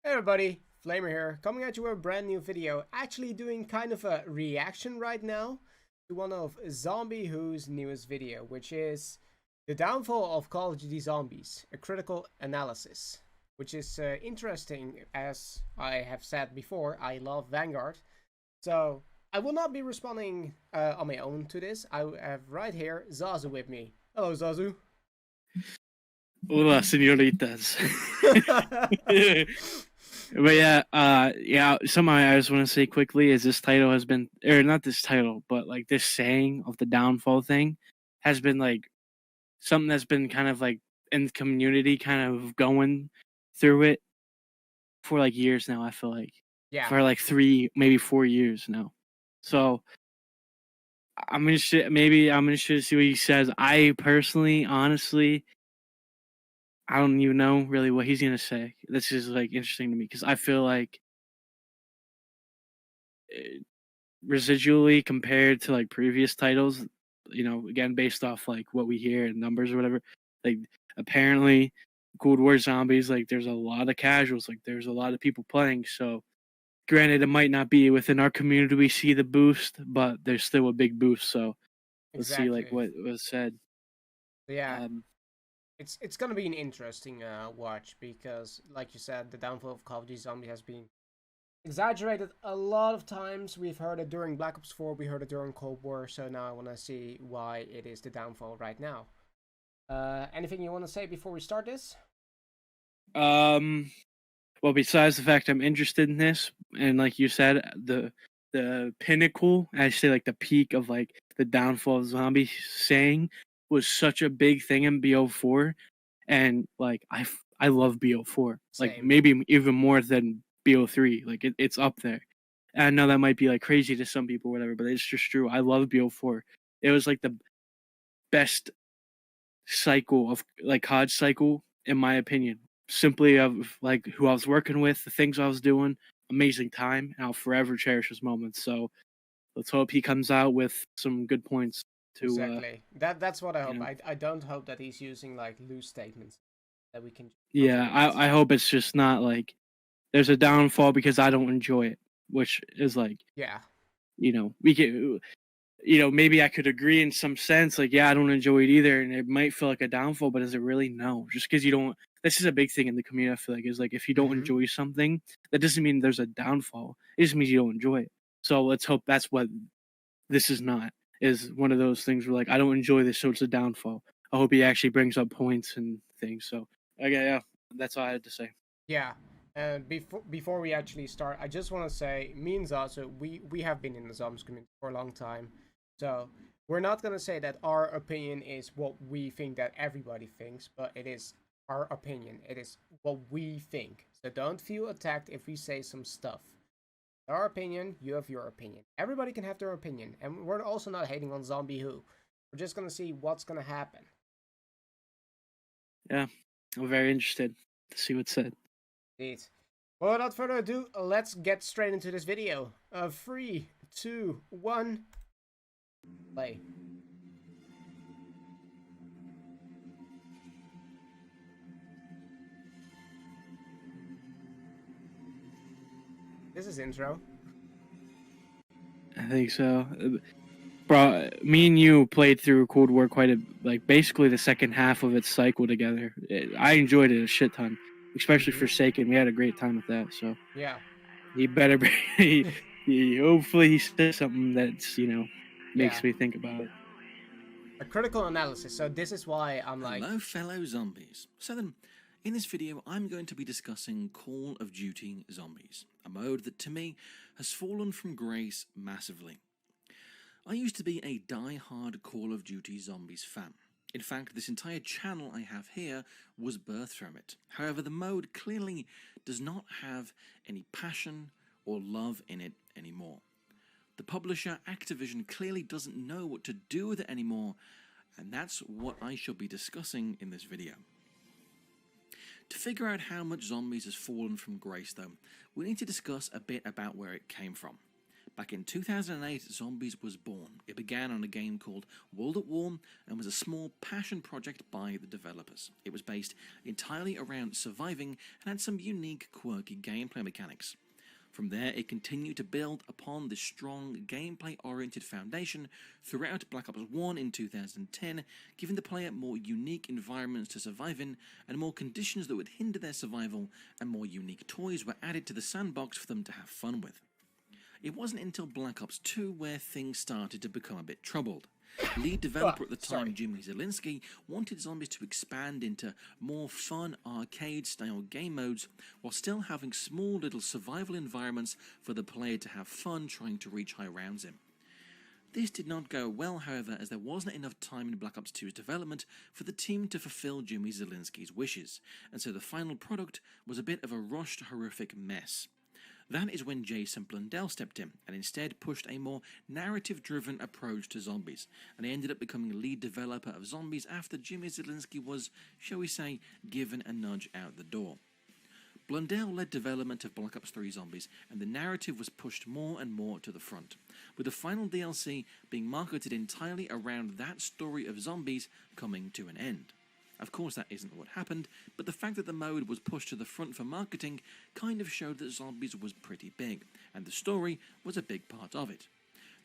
Hey everybody, Flamer here, coming at you with a brand new video. Actually doing kind of a reaction right now to one of Zombiewho's newest video, which is the downfall of Call of Duty Zombies, a critical analysis. Which is interesting, as I have said before, I love Vanguard. So I will not be responding on my own to this. I have right here Zazu with me. Hello Zazu. Hola, señoritas. But yeah, something I just want to say quickly is this title has been, or not this title, but like this saying of the downfall thing has been like something that's been kind of like in the community kind of going through it for like years now, I feel like. Yeah, For like 3, maybe 4 years now. So I'm interested to see what he says. I personally, honestly, I don't even know really what he's gonna say. This is like interesting to me because I feel like residually compared to like previous titles, again based off like what we hear and numbers or whatever, like apparently Cold War Zombies, like there's a lot of casuals, like there's a lot of people playing. So granted, it might not be within our community we see the boost, but there's still a big boost. So let's see like exactly. what was said. Yeah, Um, it's gonna be an interesting watch because, like you said, the downfall of Call of Duty Zombie has been exaggerated a lot of times. We've heard it during Black Ops 4, we heard it during Cold War, so now I want to see why it is the downfall right now. Anything you want to say before we start this? um, Well, besides the fact I'm interested in this, and like you said, the pinnacle, I say like the peak of like the downfall of zombie saying was such a big thing in BO4, and like I love BO4, like Same. maybe even more than BO3, like it's up there. And I know that might be like crazy to some people, or whatever, but it's just true. I love BO4. It was like the best cycle of like COD cycle in my opinion. Simply of like who I was working with, the things I was doing, amazing time, and I'll forever cherish this moment. So let's hope he comes out with some good points to Exactly. That's what I you hope. know. I don't hope that he's using like loose statements that we can Yeah, contradict. I hope it's just not like there's a downfall because I don't enjoy it, which is like, Yeah. we can, maybe I could agree in some sense, like, yeah, I don't enjoy it either, and it might feel like a downfall, but is it really? No. Just because you don't, this is a big thing in the community, I feel like, is like if you don't Mm-hmm. enjoy something, that doesn't mean there's a downfall. It just means you don't enjoy it. So let's hope that's what this is not, is one of those things where, like, I don't enjoy this, so it's a downfall. I hope he actually brings up points and things. So, okay, yeah, that's all I had to say. Yeah. And before we actually start, I just want to say, me and Zazu, we have been in the zombies community for a long time, so we're not gonna say that our opinion is what we think that everybody thinks, but it is our opinion. It is what we think. So don't feel attacked if we say some stuff. Our opinion, you have your opinion. Everybody can have their opinion, and we're also not hating on Zombiewho. We're just gonna see what's gonna happen. Yeah, I'm very interested to see what's said. Indeed. Well, without further ado, let's get straight into this video. 3, 2, 1, play. This is intro. I think so. Bro, me and you played through Cold War quite like basically the second half of its cycle together. I enjoyed it a shit ton, especially Mm-hmm. Forsaken. We had a great time with that. So Yeah. he better be. Hopefully he says something that's Yeah. makes me think about it. A critical analysis. So this is why I'm like, Hello, fellow zombies. So then, in this video, I'm going to be discussing Call of Duty Zombies, a mode that to me has fallen from grace massively. I used to be a die-hard Call of Duty Zombies fan. In fact, this entire channel I have here was birthed from it. However, the mode clearly does not have any passion or love in it anymore. The publisher Activision clearly doesn't know what to do with it anymore, and that's what I shall be discussing in this video. To figure out how much Zombies has fallen from grace though, we need to discuss a bit about where it came from. Back in 2008, Zombies was born. It began on a game called World at War and was a small passion project by the developers. It was based entirely around surviving and had some unique, quirky gameplay mechanics. From there, it continued to build upon this strong gameplay-oriented foundation throughout Black Ops 1 in 2010, giving the player more unique environments to survive in and more conditions that would hinder their survival, and more unique toys were added to the sandbox for them to have fun with. It wasn't until Black Ops 2 where things started to become a bit troubled. Lead developer at the time, Zielinski, wanted Zombies to expand into more fun arcade-style game modes while still having small little survival environments for the player to have fun trying to reach high rounds in. This did not go well, however, as there wasn't enough time in Black Ops 2's development for the team to fulfill Jimmy Zielinski's wishes, and so the final product was a bit of a rushed, horrific mess. That is when Jason Blundell stepped in and instead pushed a more narrative-driven approach to Zombies, and he ended up becoming lead developer of Zombies after Jimmy Zielinski was, shall we say, given a nudge out the door. Blundell led development of Black Ops 3 Zombies, and the narrative was pushed more and more to the front, with the final DLC being marketed entirely around that story of Zombies coming to an end. Of course, that isn't what happened, but the fact that the mode was pushed to the front for marketing kind of showed that Zombies was pretty big, and the story was a big part of it.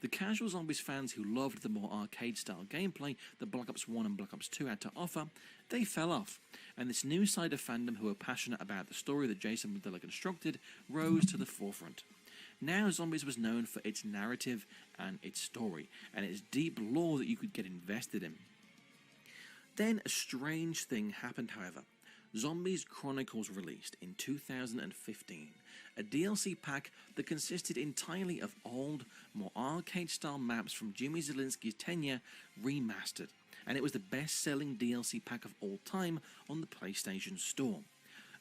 The casual Zombies fans who loved the more arcade-style gameplay that Black Ops 1 and Black Ops 2 had to offer, they fell off, and this new side of fandom who were passionate about the story that Jason Blundell constructed rose to the forefront. Now Zombies was known for its narrative and its story, and its deep lore that you could get invested in. Then a strange thing happened, however. Zombies Chronicles released in 2015, a DLC pack that consisted entirely of old, more arcade-style maps from Jimmy Zielinski's tenure remastered, and it was the best-selling DLC pack of all time on the PlayStation Store.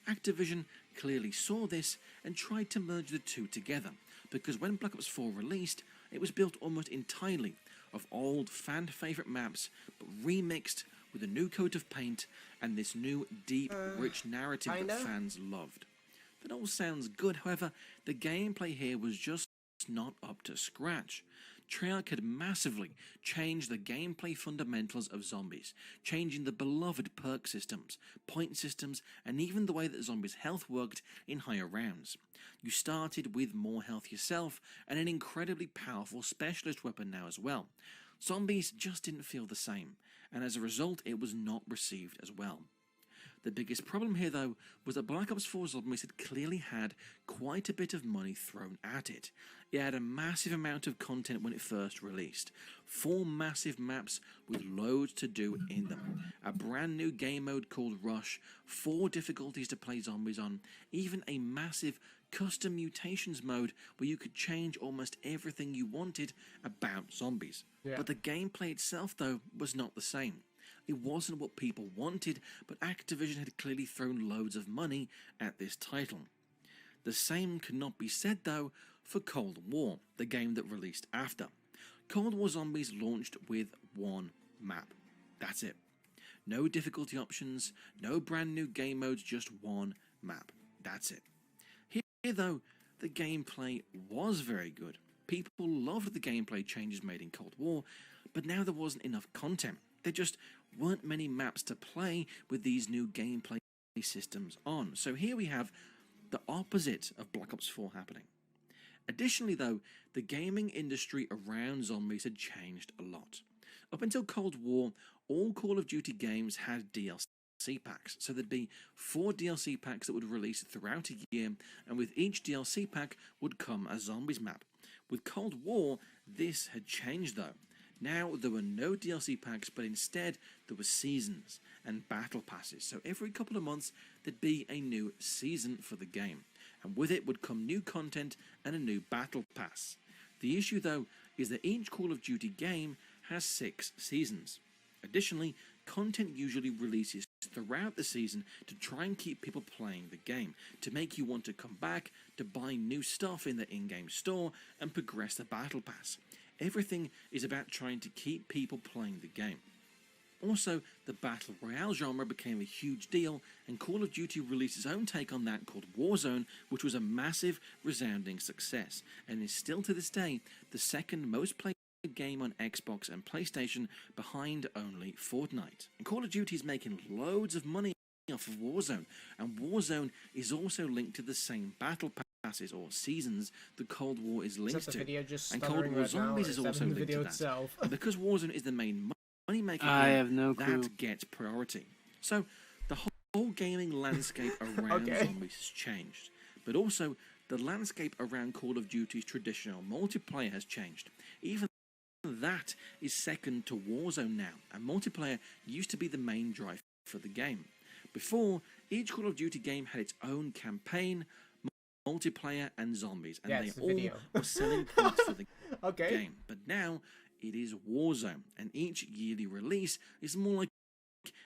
Activision clearly saw this and tried to merge the two together, because when Black Ops 4 released, it was built almost entirely of old fan-favourite maps, but remixed with a new coat of paint and this new, deep, rich narrative that fans loved. That all sounds good, however, the gameplay here was just not up to scratch. Treyarch had massively changed the gameplay fundamentals of Zombies, changing the beloved perk systems, point systems, and even the way that Zombies' health worked in higher rounds. You started with more health yourself, and an incredibly powerful specialist weapon now as well. Zombies just didn't feel the same, and as a result it was not received as well. The biggest problem here, though, was that Black Ops 4 Zombies had clearly had quite a bit of money thrown at it. It had a massive amount of content when it first released. 4 massive maps with loads to do in them. A brand new game mode called Rush, 4 difficulties to play Zombies on, even a massive custom mutations mode where you could change almost everything you wanted about Zombies. Yeah. But the gameplay itself, though, was not the same. It wasn't what people wanted, but Activision had clearly thrown loads of money at this title. The same could not be said, though, for Cold War, the game that released after. Cold War Zombies launched with 1 map. That's it. No difficulty options, no brand new game modes, just 1 map. That's it. Here, though, the gameplay was very good. People loved the gameplay changes made in Cold War, but now there wasn't enough content. There just weren't many maps to play with these new gameplay systems on. So here we have the opposite of Black Ops 4 happening. Additionally, though, the gaming industry around Zombies had changed a lot. Up until Cold War, all Call of Duty games had DLC packs. So there'd be 4 DLC packs that would release throughout a year, and with each DLC pack would come a Zombies map. With Cold War, this had changed, though. Now there were no DLC packs, but instead there were seasons and battle passes. So every couple of months there'd be a new season for the game, and with it would come new content and a new battle pass. The issue, though, is that each Call of Duty game has 6 seasons. Additionally, content usually releases throughout the season to try and keep people playing the game, to make you want to come back, to buy new stuff in the in-game store, and progress the battle pass. Everything is about trying to keep people playing the game. Also, the Battle Royale genre became a huge deal, and Call of Duty released its own take on that called Warzone, which was a massive, resounding success, and is still to this day the second most played game on Xbox and PlayStation, behind only Fortnite. And Call of Duty is making loads of money off of Warzone, and Warzone is also linked to the same battle passes or seasons the Cold War is linked to. And Cold War Zombies is also linked to that. And because Warzone is the main money-making game, that gets priority. So the whole gaming landscape around Zombies has changed, but also the landscape around Call of Duty's traditional multiplayer has changed. Even that is second to Warzone now, and multiplayer used to be the main drive for the game. Before, each Call of Duty game had its own campaign, multiplayer, and zombies, and they all were selling points for the game. But now, it is Warzone, and each yearly release is more like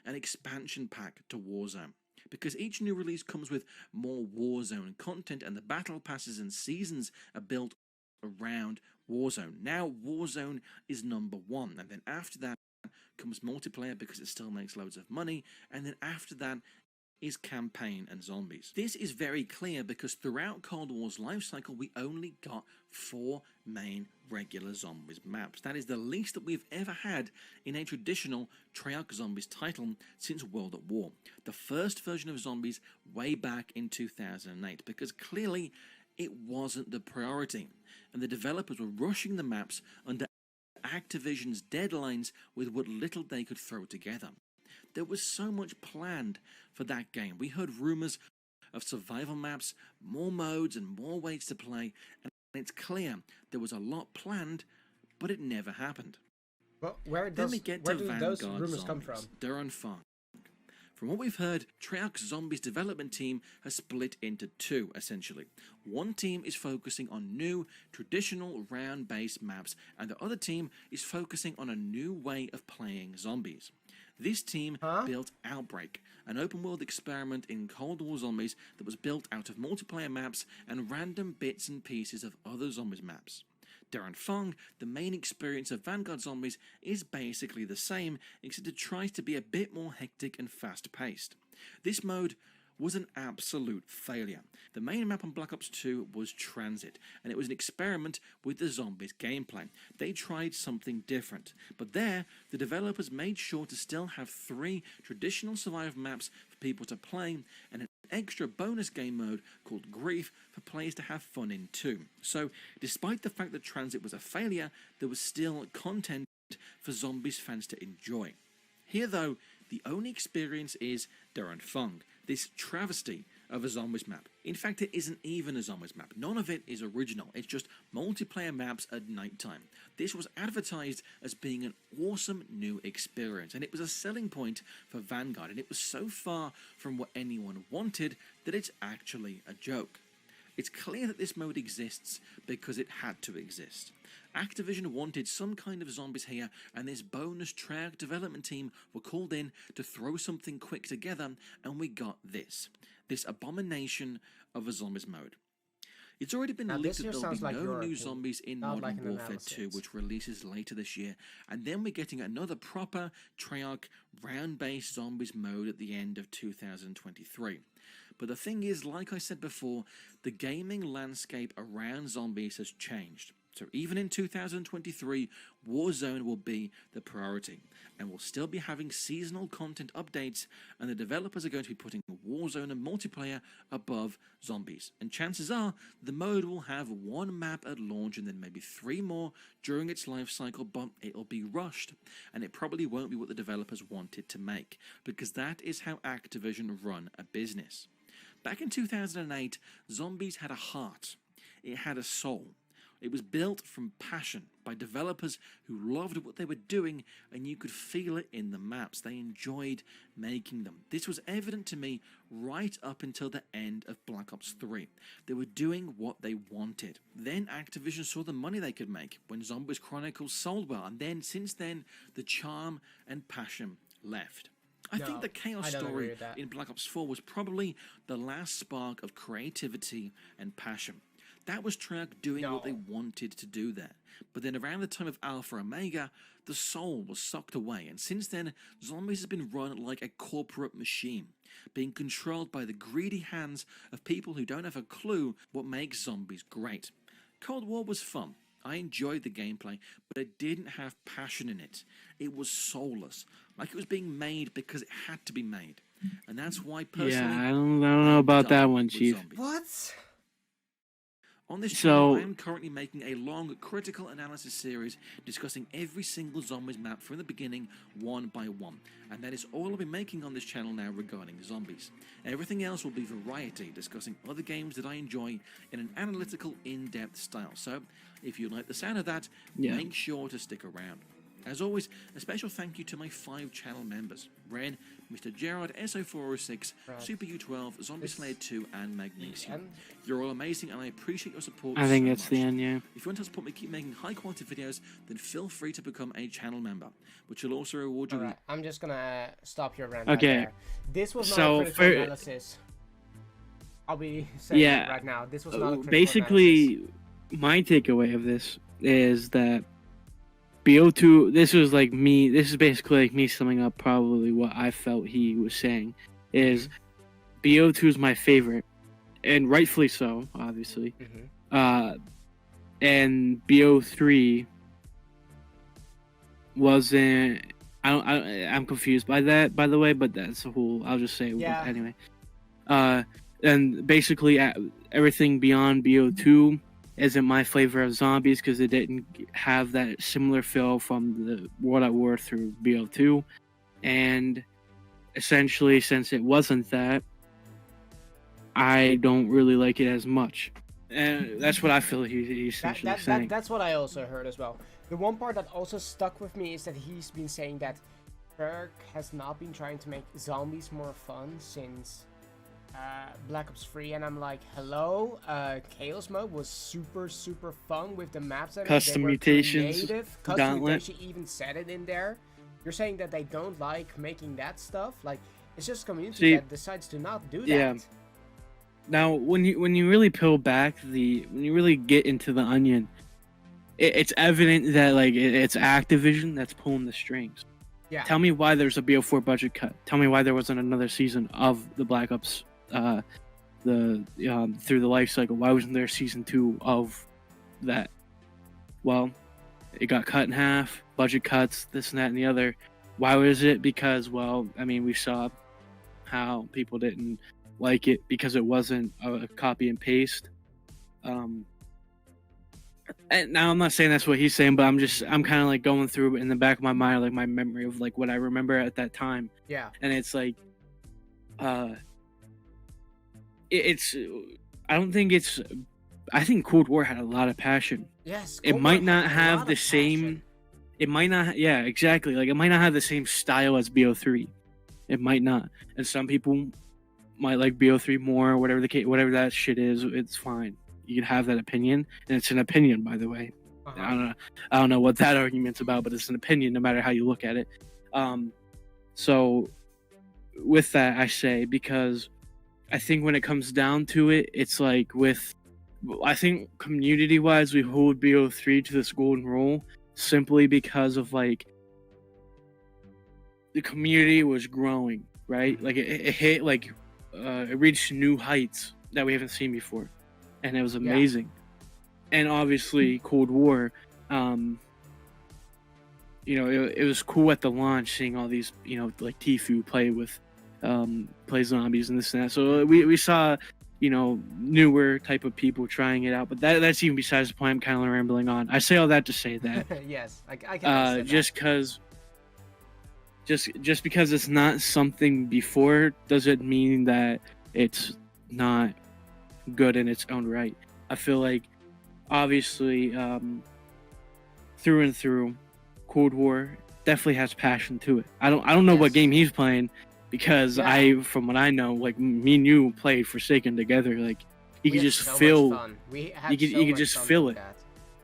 an expansion pack to Warzone, because each new release comes with more Warzone content, and the battle passes and seasons are built around Warzone. Now Warzone is number one, and then after that comes multiplayer because it still makes loads of money, and then after that is campaign and zombies. This is very clear because throughout Cold War's life cycle we only got 4 main regular zombies maps. That is the least that we've ever had in a traditional Treyarch Zombies title since World at War, the first version of zombies way back in 2008, because clearly it wasn't the priority, and the developers were rushing the maps under Activision's deadlines with what little they could throw together. There was so much planned for that game. We heard rumors of survival maps, more modes, and more ways to play, and it's clear there was a lot planned, but it never happened. But where do those rumors come from? Darren Fung. From what we've heard, Treyarch's Zombies development team has split into 2, essentially. One team is focusing on new, traditional round-based maps, and the other team is focusing on a new way of playing zombies. This team built Outbreak, an open-world experiment in Cold War Zombies that was built out of multiplayer maps and random bits and pieces of other Zombies maps. Darren Fung, the main experience of Vanguard Zombies, is basically the same, except it tries to be a bit more hectic and fast-paced. This mode was an absolute failure. The main map on Black Ops 2 was Transit, and it was an experiment with the zombies gameplay. They tried something different, but there, the developers made sure to still have 3 traditional survival maps for people to play, and an extra bonus game mode called Grief for players to have fun in too. So, despite the fact that Transit was a failure, there was still content for Zombies fans to enjoy. Here though, the only experience is Darren Fung, this travesty of a Zombies map. In fact, it isn't even a Zombies map. None of it is original. It's just multiplayer maps at night time. This was advertised as being an awesome new experience, and it was a selling point for Vanguard, and it was so far from what anyone wanted that it's actually a joke. It's clear that this mode exists because it had to exist. Activision wanted some kind of zombies here, and this bonus Treyarch development team were called in to throw something quick together, and we got this abomination of a zombies mode. It's already been leaked that there'll be no new zombies in Modern Warfare 2, which releases later this year, and then we're getting another proper Treyarch round-based zombies mode at the end of 2023. But the thing is, like I said before, the gaming landscape around zombies has changed. So even in 2023, Warzone will be the priority, and we'll still be having seasonal content updates, and the developers are going to be putting Warzone and multiplayer above zombies. And chances are, the mode will have 1 map at launch and then maybe 3 more during its life cycle, but it'll be rushed, and it probably won't be what the developers wanted to make, because that is how Activision run a business. Back in 2008, Zombies had a heart. It had a soul. It was built from passion by developers who loved what they were doing, and you could feel it in the maps. They enjoyed making them. This was evident to me right up until the end of Black Ops 3. They were doing what they wanted. Then Activision saw the money they could make when Zombies Chronicles sold well, and then since then the charm and passion left. I think the Chaos story in Black Ops 4 was probably the last spark of creativity and passion. That was Treyarch doing what they No. wanted to do there. But then around the time of Alpha Omega, the soul was sucked away, and since then, Zombies has been run like a corporate machine, being controlled by the greedy hands of people who don't have a clue what makes Zombies great. Cold War was fun. I enjoyed the gameplay, but it didn't have passion in it. It was soulless, like it was being made because it had to be made. And that's why personally, Yeah, I don't know about that one, Chief. Zombies. What? On this So- channel, I am currently making a long critical analysis series discussing every single Zombies map from the beginning, one by one. And that is all I'll be making on this channel now regarding Zombies. Everything else will be variety, discussing other games that I enjoy in an analytical, in-depth style. So, if you like the sound of that, Yeah. make sure to stick around. As always, a special thank you to my 5 channel members: Ren, Mr. Gerard, SO406, Right. Super U12, Zombie This- Slayer 2, and Magnesium. And You're all amazing, and I appreciate your support. I think so it's much. the end, yeah. If you want to support me keep making high quality videos, then feel free to become a channel member, which will also reward you. alright, I'm just gonna stop your rant Okay. right there. This was not So, a critical for- analysis. I'll be saying Yeah. it right now. This was not a critical Basically, my takeaway of this is that BO2, this was like me, this is basically like me summing up probably what I felt he was saying, is BO2 is my favorite, and rightfully so, obviously. analysis. And BO3 wasn't. I'm confused by that, by the way, but that's a whole. I'll just say it Yeah. anyway. And basically, everything beyond BO2 isn't my flavor of Zombies because it didn't have that similar feel from the World at War through BO2, and essentially, since it wasn't that, I don't really like it as much. And that's what I feel he's essentially saying. That's what I also heard as well. The one part that also stuck with me is that he's been saying that Treyarch has not been trying to make Zombies more fun since Black Ops 3, and I'm like, hello, Chaos Mode was super fun with the maps and Custom they were mutations, creative. Custom Gauntlet. mutation even said it in there. You're saying that they don't like making that stuff? Like, it's just a community See, that decides to not do that. yeah. Now, when you really peel back when you really get into the onion, it's evident that like it's Activision that's pulling the strings. Yeah. Tell me why there's a BO4 budget cut. Tell me why there wasn't another season of the Black Ops, through the life cycle. Why wasn't there season 2 of that? Well, it got cut in half. Budget cuts, this and that and the other. Why was it? Because, well, I mean, we saw how people didn't like it because it wasn't a copy and paste. And now I'm not saying that's what he's saying, but I'm kind of like going through in the back of my mind, like my memory of like what I remember at that time. Yeah. And it's like, it's, I don't think it's, I think Cold War had a lot of passion. Yes. It Cold might War not had a have lot the of same, passion. it might not, yeah, exactly. Like it might not have the same style as BO3. It might not. And some people might like BO3 more, or whatever the case, whatever that shit is, it's fine. You can have that opinion, and it's an opinion, by the way. Uh-huh. I don't know what that argument's about, but it's an opinion, no matter how you look at it. So, with that, I say, because I think when it comes down to it, it's like I think community-wise, we hold BO3 to this golden rule simply because of like the community was growing, right? Like it hit like it reached new heights that we haven't seen before, and it was amazing. And obviously, Cold War, it was cool at the launch seeing all these, like Tfue play zombies and this and that. So we saw, newer type of people trying it out. But that's even besides the point. I'm kind of rambling on. I say all that to say that. Yes, I can understand just because it's not something before doesn't mean that it's not good in its own right. I feel like obviously through and through, Cold War definitely has passion to it. I don't know what game he's playing because from what I know, like me and you played Forsaken together, like you could just feel you could just feel it. That.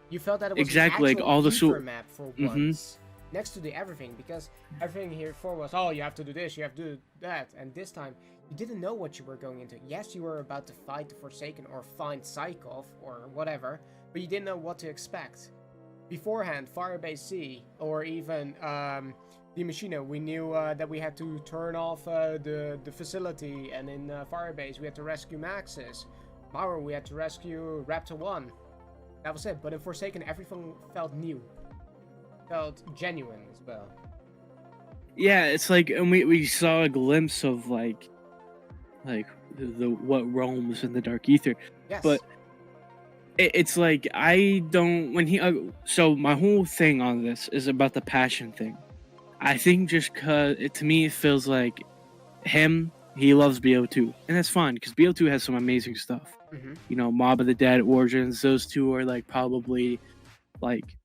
You felt that it was exactly an like all the actual map for Mhm. once, next to the everything, because everything here before was, oh, you have to do this, you have to do that, and this time you didn't know what you were going into. Yes, you were about to fight the Forsaken or find Psychov or whatever, but you didn't know what to expect. Beforehand, Firebase C or even the Machina, we knew that we had to turn off the facility, and in Firebase we had to rescue Maxis. Power, we had to rescue Raptor 1. That was it, but in Forsaken everything felt new. Felt genuine as well. Yeah, it's like, and we saw a glimpse of like the what roams in the dark ether. Yes. But it's like, I don't, when he so my whole thing on this is about the passion thing. I think just cause to me it feels like he loves BO2, and that's fine because BO2 has some amazing stuff. Mm-hmm. You know, Mob of the Dead, Origins, those two are like probably like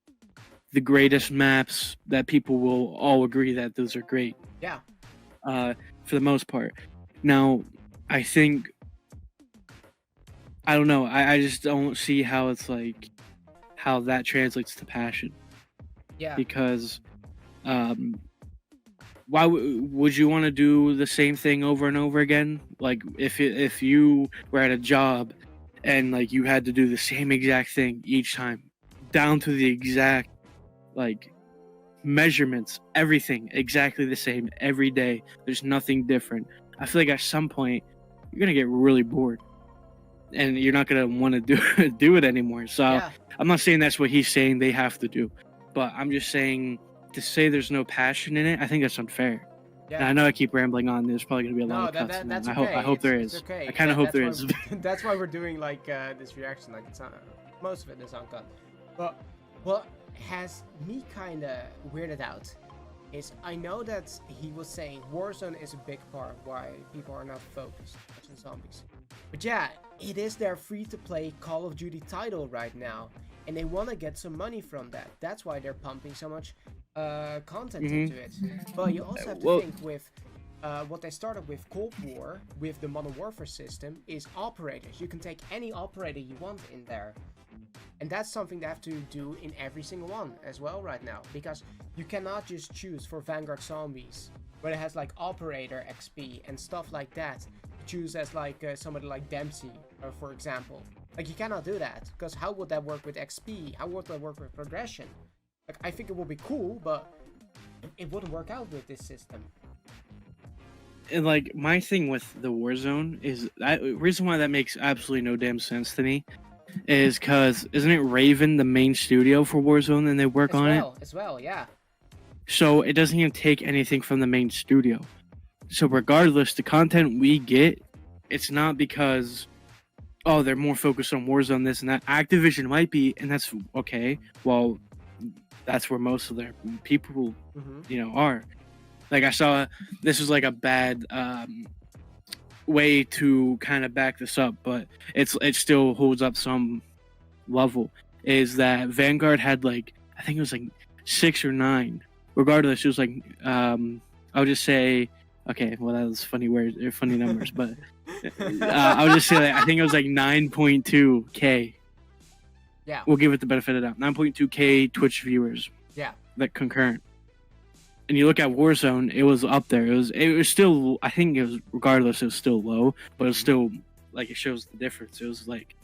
the greatest maps that people will all agree that those are great. Yeah. For the most part. Now, I think, I don't know, I just don't see how it's like, how that translates to passion. Yeah. Because, why would you want to do the same thing over and over again? Like, if you were at a job and like you had to do the same exact thing each time, down to the exact like measurements, everything exactly the same every day, there's nothing different, I feel like at some point you're gonna get really bored and you're not gonna want to do it anymore. So Yeah. I'm not saying that's what he's saying they have to do, but I'm just saying, to say there's no passion in it, I think that's unfair. Yeah. And I know I keep rambling on. There's probably gonna be a lot of cuts. That's I okay. hope there It's is. okay. I kind of hope there that's is. why- That's why we're doing like this reaction. Like it's not, most of it is uncut. But what has me kind of weirded out is I know that he was saying Warzone is a big part of why people are not focused on zombies. But yeah, it is their free-to-play Call of Duty title right now, and they want to get some money from that. That's why they're pumping so much content into it. But you also have to think with what they started with Cold War, with the Modern Warfare system, is operators. You can take any operator you want in there. And that's something they have to do in every single one as well right now. Because you cannot just choose for Vanguard Zombies, where it has like Operator XP and stuff like that. Choose as like somebody like Dempsey, for example. Like you cannot do that, because how would that work with XP? How would that work with progression? Like I think it would be cool, but it wouldn't work out with this system. And like my thing with the Warzone is that reason why that makes absolutely no damn sense to me is because isn't it Raven the main studio for Warzone and they work on it? As well, yeah. So it doesn't even take anything from the main studio. So regardless, the content we get, it's not because, oh, they're more focused on Warzone, this and that. Activision might be, and that's okay. Well, that's where most of their people, are. Like I saw, this is like a bad way to kind of back this up, but it still holds up some level. Is that Vanguard had like, I think it was like 6 or 9. Regardless, it was like, I'll just say, okay, well that was funny words, or funny numbers, but I'll just say that I think it was like 9.2K. Yeah. We'll give it the benefit of the doubt. 9.2K Twitch viewers. Yeah. That concurrent. And you look at Warzone, it was up there. It was still, I think it was, regardless, it was still low, but it was still, like, it shows the difference. It was like,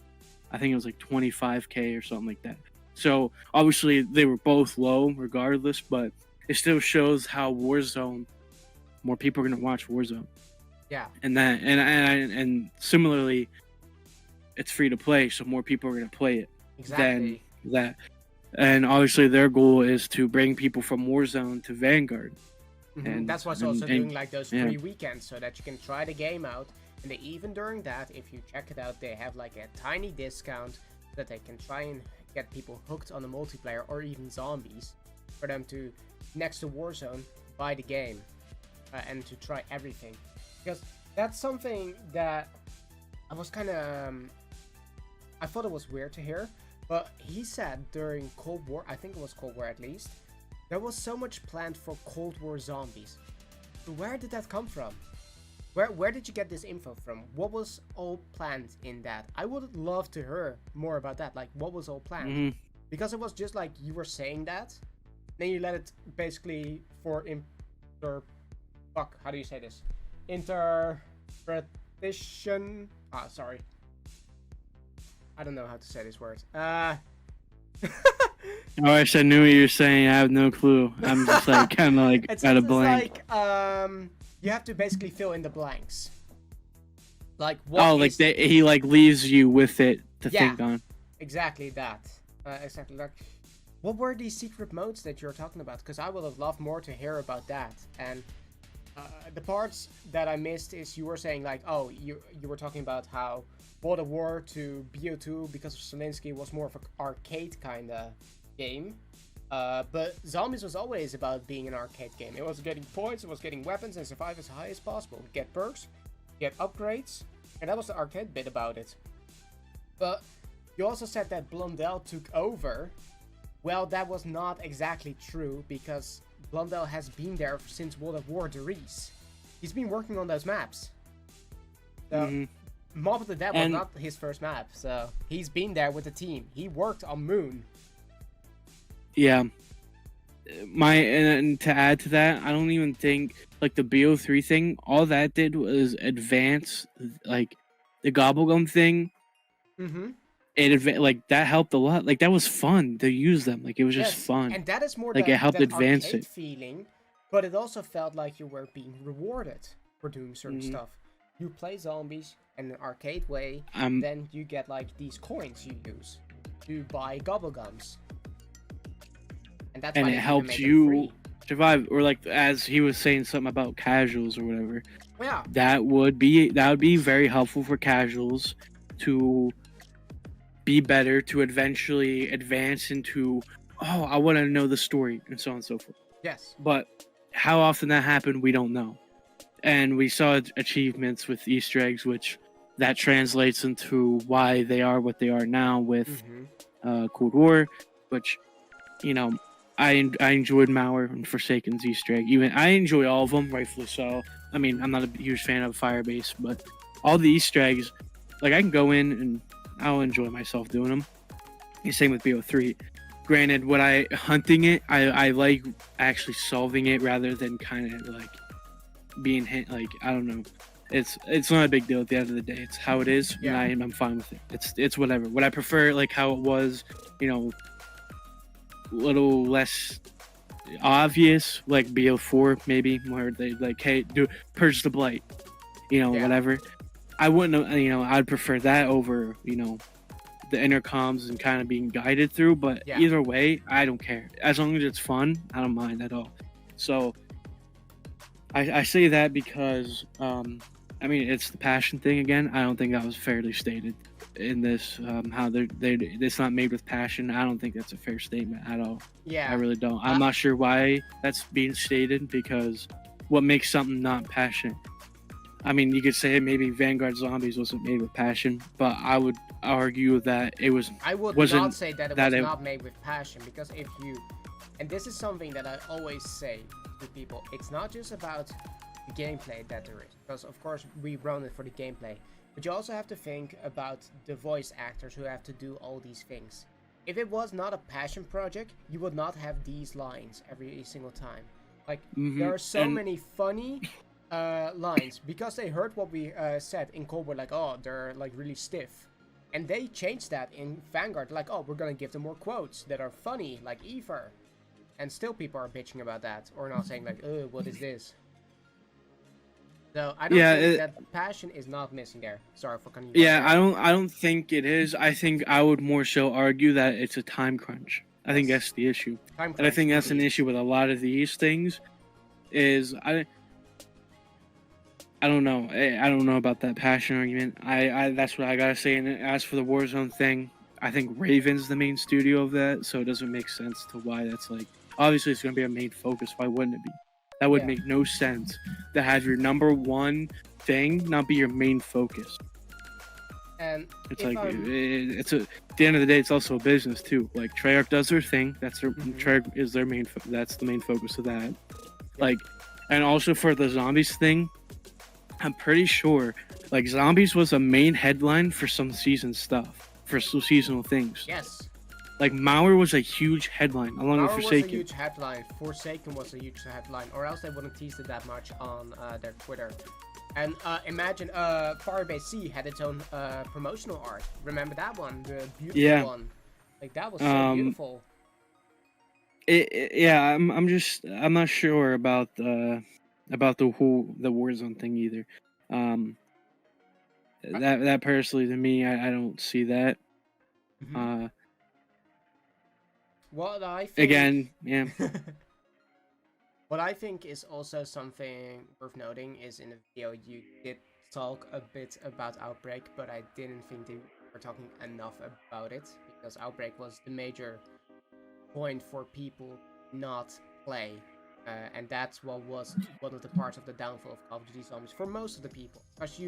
I think it was like 25K or something like that. So obviously they were both low regardless, but it still shows how Warzone, more people are going to watch Warzone. Yeah. And similarly, it's free to play, so more people are going to play it than that. And obviously their goal is to bring people from Warzone to Vanguard. And that's why it's also doing like those free weekends, so that you can try the game out. And they, even during that, if you check it out, they have like a tiny discount that they can try and get people hooked on the multiplayer or even zombies for them to, next to Warzone, buy the game and to try everything. Because that's something that I was kind of, I thought it was weird to hear. But he said during Cold War, I think it was Cold War at least, there was so much planned for Cold War zombies. Where did that come from? Where did you get this info from? What was all planned in that? I would love to hear more about that. Like, what was all planned? Because it was just like you were saying that, then you let it basically for how do you say this? tradition. Sorry. I don't know how to say this word. Oh, I said knew what you were saying. I have no clue. I'm just like kind of like It's at a just blank. like you have to basically fill in the blanks. Like what? Oh, like he like leaves you with it to think on. Exactly that. Exactly like. What were these secret modes that you're talking about? Because I would have loved more to hear about that. And the parts that I missed is you were saying like, oh, you were talking about how World of War to BO2 because of Zielinski was more of an arcade kind of game. But Zombies was always about being an arcade game. It was getting points, it was getting weapons, and survive as high as possible. Get perks, get upgrades, and that was the arcade bit about it. But you also said that Blundell took over. Well, that was not exactly true, because Blundell has been there since World of War Reese. He's been working on those maps. So, Mob of the Dead was not his first map, so he's been there with the team. He worked on Moon. Yeah. And to add to that, I don't even think like the BO3 thing, all that did was advance like the Gobblegum thing. It like that helped a lot. Like that was fun to use them. Like it was just fun. And that is more like it helped advance it. Feeling, but it also felt like you were being rewarded for doing certain stuff. You play zombies in an arcade way, then you get like these coins you use to buy gobblegums. And that's why it helps you survive, or like as he was saying something about casuals or whatever. Yeah. That would be very helpful for casuals to be better, to eventually advance into, oh, I want to know the story, and so on and so forth. Yes. But how often that happened, we don't know. And we saw achievements with Easter eggs, which that translates into why they are what they are now with Cold War, which, you know, I enjoyed Mauer and Forsaken's Easter egg. Even I enjoy all of them, rightfully so. I mean, I'm not a huge fan of Firebase, but all the Easter eggs, like I can go in and I'll enjoy myself doing them. Same with BO3. Granted, when I hunting it, I like actually solving it rather than kind of like being hit. Like I don't know, it's not a big deal at the end of the day. It's how it is, and I'm fine with it. It's whatever. Would I prefer like how it was, you know, a little less obvious, like BO4 maybe, where they like, hey, do purge the blight, you know, whatever. I wouldn't, you know, I'd prefer that over, you know, the intercoms and kind of being guided through. But either way, I don't care. As long as it's fun, I don't mind at all. So I say that because, I mean, it's the passion thing again. I don't think that was fairly stated in this. How it's not made with passion. I don't think that's a fair statement at all. Yeah, I really don't. I'm not sure why that's being stated, because what makes something not passionate? I mean, you could say maybe Vanguard Zombies wasn't made with passion, but I would argue that it was. I would not say that it was not made with passion, because if you, and this is something that I always say to people, it's not just about the gameplay that there is, because of course we run it for the gameplay, but you also have to think about the voice actors who have to do all these things. If it was not a passion project, you would not have these lines every single time. Like there are so many funny lines because they heard what we said in Cold War, like, oh, they're like really stiff, and they changed that in Vanguard, like, oh, we're gonna give them more quotes that are funny, like Ether, and still people are bitching about that, or not saying like, oh, what is this? So I don't think that passion is not missing there. Sorry for cutting you off. I don't think it is. I think I would more so argue that it's a time crunch. I think that's the issue, and I think that's an issue with a lot of these things. Is I don't know. I don't know about that passion argument. I that's what I gotta say. And as for the Warzone thing, I think Raven's the main studio of that, so it doesn't make sense to why that's like. Obviously, it's gonna be a main focus. Why wouldn't it be? That would make no sense to have your number one thing not be your main focus. And it's like it's at the end of the day, it's also a business too. Like Treyarch does their thing. That's their Treyarch is their main. That's the main focus of that. Like, and also for the Zombies thing. I'm pretty sure, like, Zombies was a main headline for some season stuff, for some seasonal things. Yes. Like Mauer was a huge headline along with Power was a Forsaken. huge headline. Forsaken was a huge headline, or else they wouldn't tease it that much on their Twitter. And imagine Firebase C had its own promotional art. Remember that one, the beautiful one? Like that was so beautiful. I'm not sure about the whole the Warzone thing either. That personally to me, I don't see that. Mm-hmm. What I think again, yeah. What I think is also something worth noting is in the video you did talk a bit about Outbreak, but I didn't think they were talking enough about it because Outbreak was the major point for people not play, and that's what was one of the parts of the downfall of Call of Duty Zombies for most of the people. Because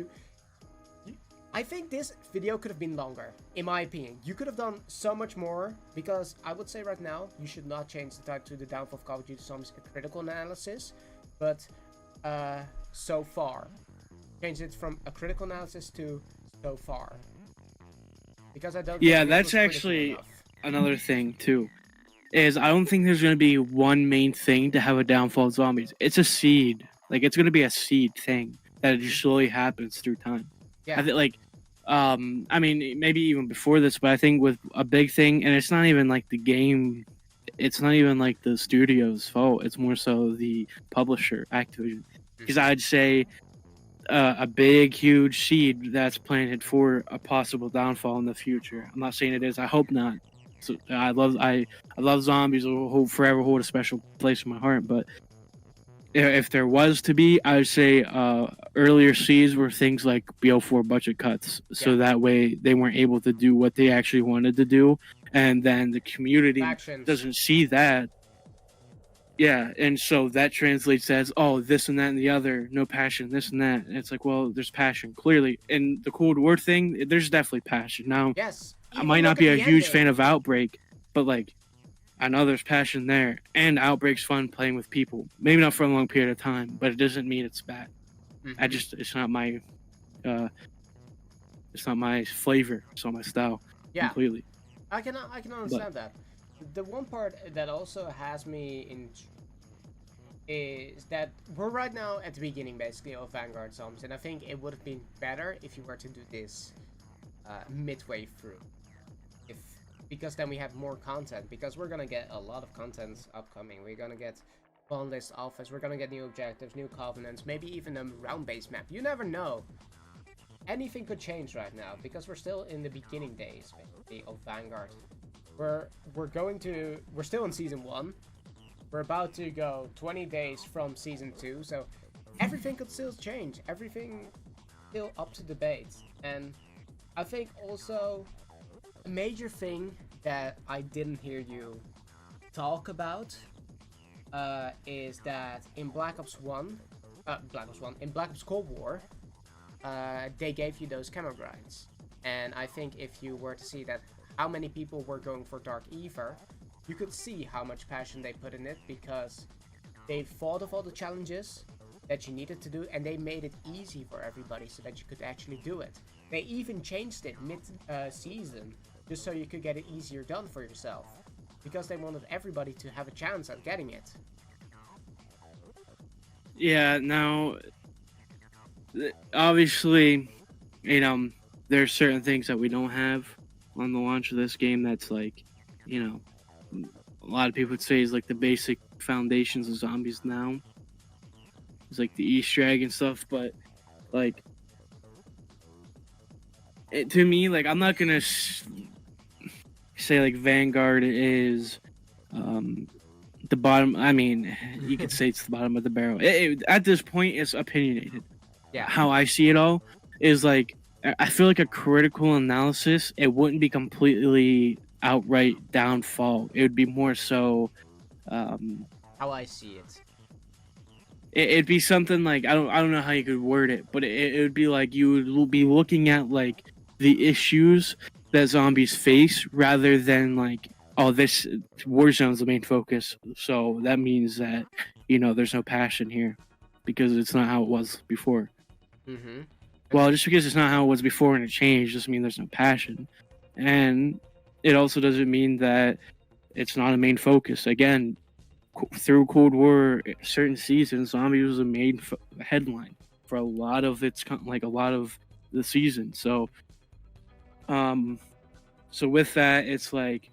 I think this video could have been longer, in my opinion. You could have done so much more, because I would say right now, you should not change the title to the downfall of Call of Duty Zombies a critical analysis, but so far. Change it from a critical analysis to so far. Because I don't think it that's was actually enough. another thing too. Is I don't think there's gonna be one main thing to have a downfall of zombies. It's a seed. Like it's gonna be a seed thing that just slowly happens through time. Yeah. I think I mean maybe even before this, but I think with a big thing, and it's not even like the game, it's not even like the studio's fault. It's more so the publisher, Activision, because I'd say a big, huge seed that's planted for a possible downfall in the future. I'm not saying it is. I hope not. So I love zombies. Will forever hold a special place in my heart. But if there was to be, I would say earlier seeds were things like BO4 budget cuts, so that way they weren't able to do what they actually wanted to do, and then the community doesn't see that. Yeah, and so that translates as, oh, this and that and the other, no passion, this and that. And it's like, well, there's passion, clearly. In the Cold War thing, there's definitely passion. Now, yes, I might not be a huge fan of Outbreak, but, like, I know there's passion there. And Outbreak's fun playing with people. Maybe not for a long period of time, but it doesn't mean it's bad. Mm-hmm. It's not my flavor. It's not my style. Yeah. Completely. I can understand that. The one part that also has me in is that we're right now at the beginning basically of Vanguard Zombies, and I think it would have been better if you were to do this midway through, because then we have more content, because we're gonna get a lot of content upcoming. We're gonna get fun list alphas, we're gonna get new objectives, new covenants, maybe even a round-based map. You never know. Anything could change right now because we're still in the beginning days basically of Vanguard. We're still in season 1. We're about to go 20 days from season 2, so everything could still change. Everything still up to debate. And I think also a major thing that I didn't hear you talk about is that in Black Ops Cold War, they gave you those camo grides. And I think if you were to see that how many people were going for Dark Ether, you could see how much passion they put in it, because they thought of all the challenges that you needed to do and they made it easy for everybody so that you could actually do it. They even changed it mid-season just so you could get it easier done for yourself, because they wanted everybody to have a chance at getting it. Yeah, now, obviously, there's certain things that we don't have on the launch of this game that's like, a lot of people would say is like the basic foundations of zombies now. It's like the Easter egg and stuff, but like, to me, like, I'm not gonna say like Vanguard is the bottom. I mean, you could say it's the bottom of the barrel. At this point, it's opinionated. Yeah. How I see it all is like, I feel like a critical analysis, it wouldn't be completely outright downfall. It would be more so how I see it. It'd be something like, I don't know how you could word it, but it would be like you would be looking at like the issues that zombies face rather than like, oh, this Warzone's the main focus, so that means that there's no passion here because it's not how it was before. Well, just because it's not how it was before and it changed doesn't mean there's no passion. And it also doesn't mean that it's not a main focus. Again, through Cold War, certain seasons, zombie was a main headline for a lot of a lot of the season. So, so with that, it's like,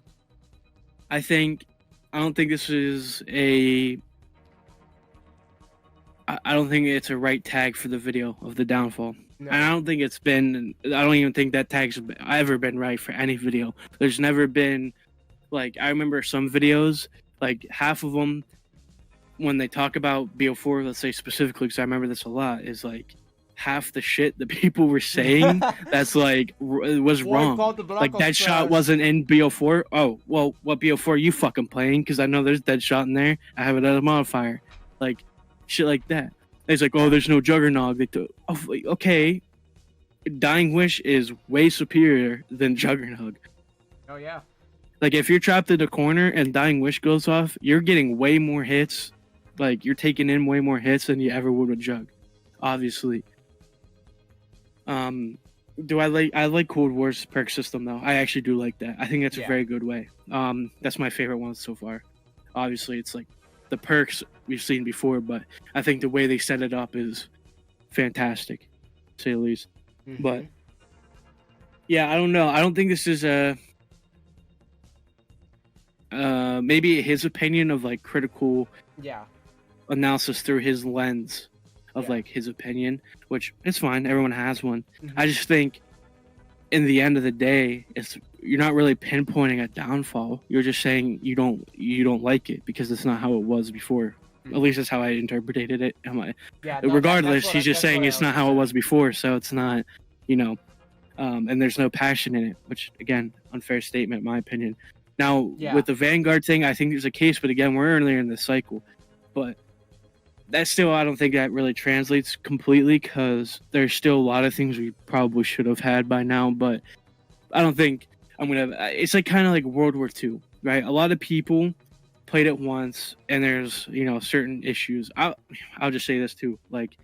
I don't think this is I don't think it's a right tag for the video of the downfall. No. And I don't even think that tag's ever been right for any video. There's never been, like, I remember some videos, like half of them, when they talk about BO4, let's say specifically, because I remember this a lot, is like half the shit that people were saying that's like it was wrong. Like Deadshot wasn't in BO4. Oh, well, what BO4 are you fucking playing? Because I know there's Deadshot in there. I have it as a modifier. Like shit like that. It's like, oh, there's no Juggernog. Oh, okay. Dying Wish is way superior than Juggernog. Oh yeah. Like if you're trapped in a corner and Dying Wish goes off, you're getting way more hits. Like you're taking in way more hits than you ever would with Jug, obviously. I like Cold War's perk system though. I actually do like that. I think that's a very good way. That's my favorite one so far. Obviously, it's like the perks we've seen before, but I think the way they set it up is fantastic, to say the least. Mm-hmm. But yeah, I don't know. I don't think this is maybe his opinion of like critical analysis through his lens of like his opinion, which it's fine. Everyone has one. Mm-hmm. I just think in the end of the day, you're not really pinpointing a downfall. You're just saying you don't like it because it's not how it was before. Mm-hmm. At least that's how I interpreted it. Regardless, he's just saying it's not how it was before, so it's not, and there's no passion in it, which again, unfair statement, in my opinion. Now, with the Vanguard thing, I think there's a case, but again, we're earlier in the cycle. But that's still, I don't think that really translates completely because there's still a lot of things we probably should have had by now. But I don't think it's like kind of like World War II, right? A lot of people played it once, and there's, certain issues. I'll just say this too. Like,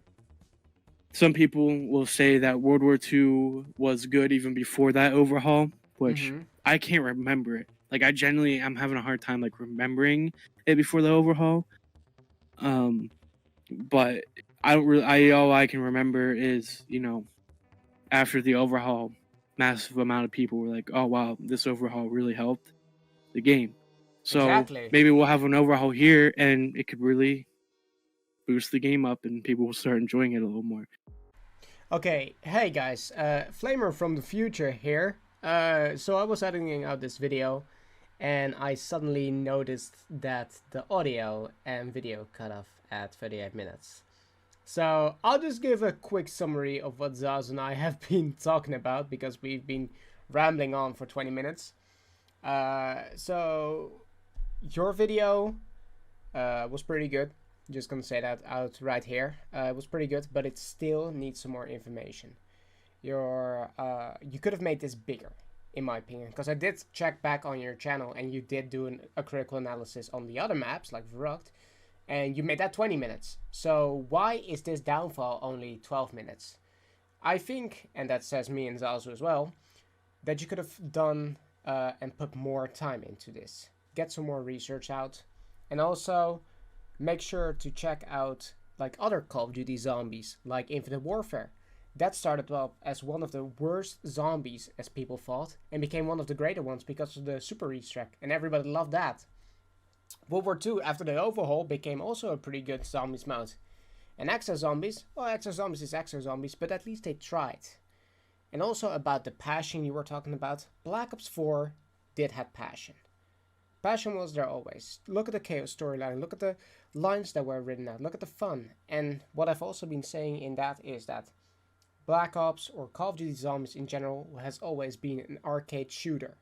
some people will say that World War II was good even before that overhaul, which I can't remember it. Like, I'm having a hard time, like, remembering it before the overhaul. But all I can remember is, after the overhaul, massive amount of people were like, oh, wow, this overhaul really helped the game. So maybe we'll have an overhaul here, and it could really boost the game up, and people will start enjoying it a little more. Okay, hey guys, Flamer from the future here. So I was editing out this video, and I suddenly noticed that the audio and video cut off at 38 minutes. So I'll just give a quick summary of what Zaz and I have been talking about, because we've been rambling on for 20 minutes. So your video was pretty good. Just gonna say that out right here. It was pretty good, but it still needs some more information. You could have made this bigger, in my opinion, because I did check back on your channel and you did do a critical analysis on the other maps like Verrucht, and you made that 20 minutes. So why is this downfall only 12 minutes? I think, and that says me and Zazu as well, that you could have done and put more time into this. Get some more research out, and also make sure to check out like other Call of Duty zombies, like Infinite Warfare. That started up as one of the worst zombies, as people thought, and became one of the greater ones because of the super restrack, and everybody loved that. World War II, after the overhaul, became also a pretty good zombies mode. And Exo Zombies, well, Exo Zombies is Exo Zombies, but at least they tried. And also about the passion you were talking about, Black Ops 4 did have passion. Passion was there always. Look at the Chaos storyline, look at the lines that were written out, look at the fun. And what I've also been saying in that is that Black Ops, or Call of Duty Zombies in general, has always been an arcade shooter.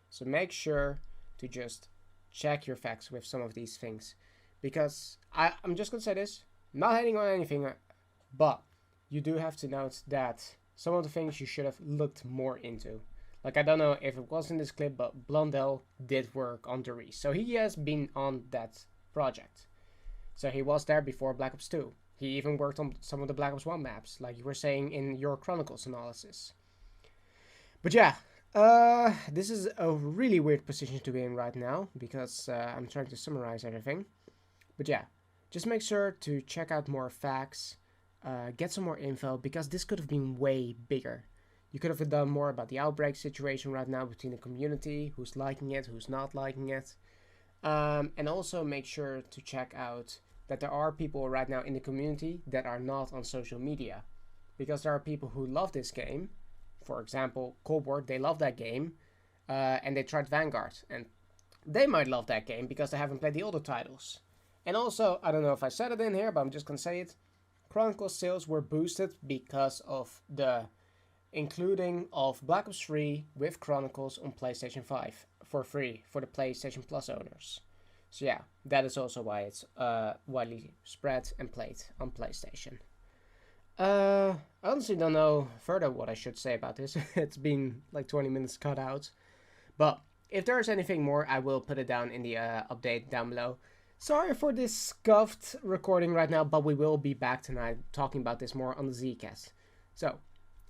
So make sure to just check your facts with some of these things. Because I'm just going to say this, not hating on anything, but you do have to note that some of the things you should have looked more into. Like, I don't know if it was in this clip, but Blondell did work on Doris. So he has been on that project. So he was there before Black Ops 2. He even worked on some of the Black Ops 1 maps, like you were saying in your Chronicles analysis. But yeah, This is a really weird position to be in right now because I'm trying to summarize everything. But yeah, just make sure to check out more facts, get some more info, because this could have been way bigger. You could have done more about the outbreak situation right now between the community, who's liking it, who's not liking it. And also make sure to check out that there are people right now in the community that are not on social media. Because there are people who love this game. For example, Coldboard, they love that game. And they tried Vanguard. And they might love that game because they haven't played the older titles. And also, I don't know if I said it in here, but I'm just gonna say it. Chronicles sales were boosted because of the including of Black Ops 3 with Chronicles on PlayStation 5 for free for the PlayStation Plus owners. So yeah, that is also why it's widely spread and played on PlayStation. I honestly don't know further what I should say about this. It's been like 20 minutes cut out. But if there's anything more, I will put it down in the update down below. Sorry for this scuffed recording right now, but we will be back tonight talking about this more on the Zcast. So,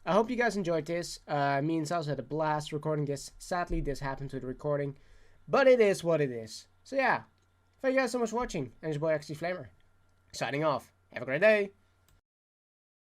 I hope you guys enjoyed this. Me and Sals had a blast recording this. Sadly, this happened to the recording, but it is what it is. So yeah, thank you guys so much for watching, and it's your boy XD Flamer, signing off. Have a great day.